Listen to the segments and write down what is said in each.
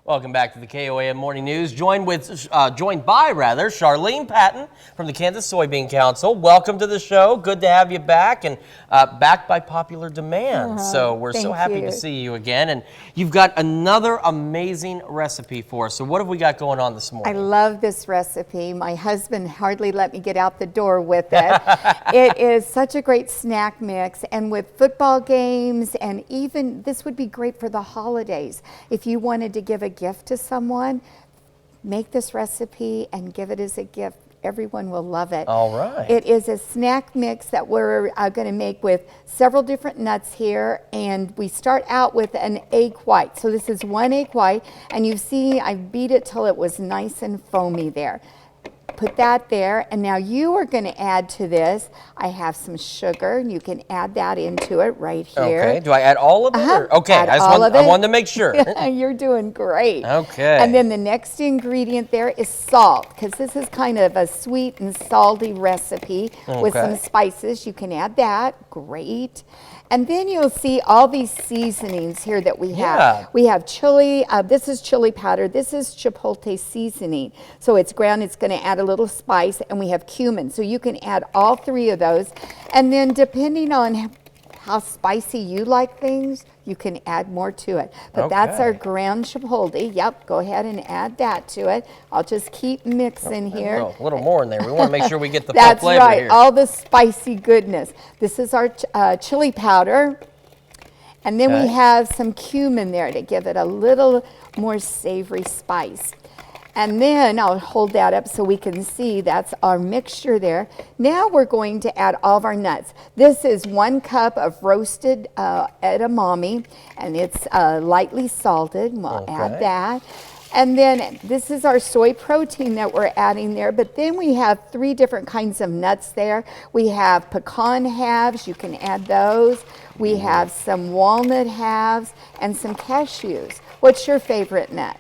Welcome back to the KOAM Morning News. Joined by Charlene Patton from the Kansas Soybean Council. Welcome to the show. Good to have you back, and back by popular demand. So we're so happy to see you again. And you've got another amazing recipe for us. So what have we got going on this morning? I love this recipe. My husband hardly let me get out the door with it. It is such a great snack mix, and with football games, and even this would be great for the holidays. If you wanted to give a gift to someone, make this recipe and give it as a gift. Everyone will love it. All right. It is a snack mix that we're going to make with several different nuts here, and we start out with an egg white. So this is one egg white, and you see I beat it till it was nice and foamy there. Put that there, and now you are going to add to this. I have some sugar, and you can add that into it right here. Okay. Do I add all of it? Or? Okay. I wanted to make sure. You're doing great. Okay. And then the next ingredient there is salt, because this is kind of a sweet and salty recipe with some spices. You can add that. Great. And then you'll see all these seasonings here that we have. Yeah. We have chili. This is chili powder. This is chipotle seasoning. So it's ground. It's going to add a little spice. And we have cumin. So you can add all three of those. And then depending on how spicy you like things, you can add more to it. But that's our ground chipotle. Yep, go ahead and add that to it. I'll just keep mixing here. A little more in there. We want to make sure we get the full flavor here. That's right, all the spicy goodness. This is our chili powder. And then we have some cumin there to give it a little more savory spice. And then I'll hold that up so we can see that's our mixture there. Now we're going to add all of our nuts. This is 1 cup of roasted edamame, and it's lightly salted. We'll add that. And then this is our soy protein that we're adding there. But then we have 3 different kinds of nuts there. We have pecan halves. You can add those. We have some walnut halves and some cashews. What's your favorite nut?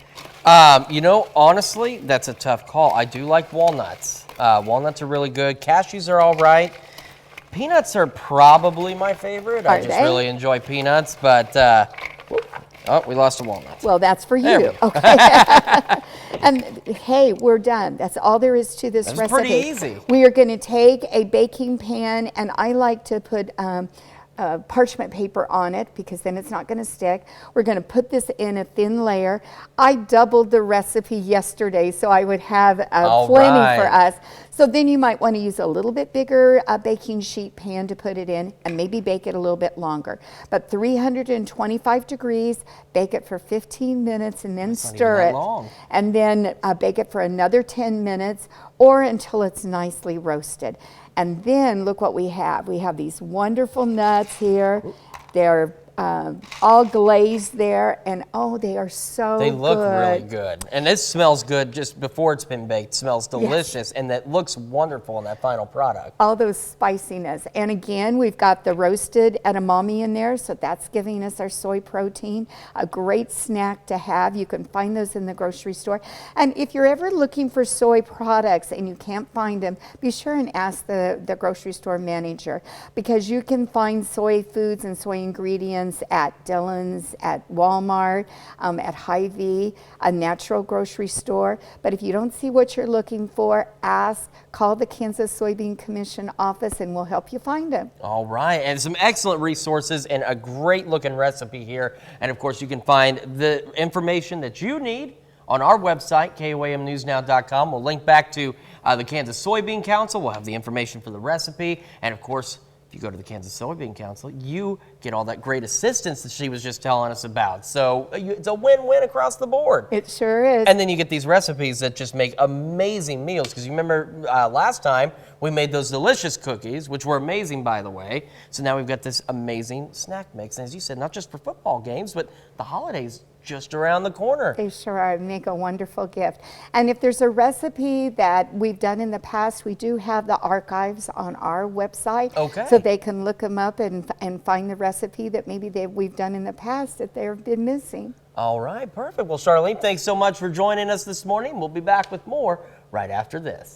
You know, honestly, that's a tough call. I do like walnuts. Walnuts are really good. Cashews are all right. Peanuts are probably my favorite. I just really enjoy peanuts, but oh, we lost a walnut. Well, that's for you. Okay. And hey, we're done. That's all there is to this recipe. That's pretty easy. We are going to take a baking pan, and I like to put parchment paper on it because then it's not going to stick. We're going to put this in a thin layer. I doubled the recipe yesterday so I would have plenty for us. So then you might want to use a little bit bigger baking sheet pan to put it in and maybe bake it a little bit longer. But 325 degrees, bake it for 15 minutes and then stir it. And then bake it for another 10 minutes or until it's nicely roasted. And then look what we have. We have these wonderful nuts here. They're all glazed there, and oh, they are so good. They look really good. And this smells good just before it's been baked. It smells delicious, and that looks wonderful in that final product. All those spiciness. And again, we've got the roasted edamame in there, so that's giving us our soy protein. A great snack to have. You can find those in the grocery store. And if you're ever looking for soy products and you can't find them, be sure and ask the grocery store manager, because you can find soy foods and soy ingredients at Dillon's, at Walmart, at Hy-Vee, a natural grocery store. But if you don't see what you're looking for, call the Kansas Soybean Commission office and we'll help you find them. All right, and some excellent resources and a great looking recipe here. And of course, you can find the information that you need on our website, KOAMnewsnow.com. We'll link back to the Kansas Soybean Council. We'll have the information for the recipe. And of course, if you go to the Kansas Soybean Council, you get all that great assistance that she was just telling us about. So it's a win-win across the board. It sure is. And then you get these recipes that just make amazing meals. Because you remember last time we made those delicious cookies, which were amazing, by the way. So now we've got this amazing snack mix. And as you said, not just for football games, but the holidays just around the corner. They sure are. Make a wonderful gift. And if there's a recipe that we've done in the past, we do have the archives on our website. So they can look them up and find the recipe that maybe we've done in the past that they've been missing. All right, perfect. Well, Charlene, thanks so much for joining us this morning. We'll be back with more right after this.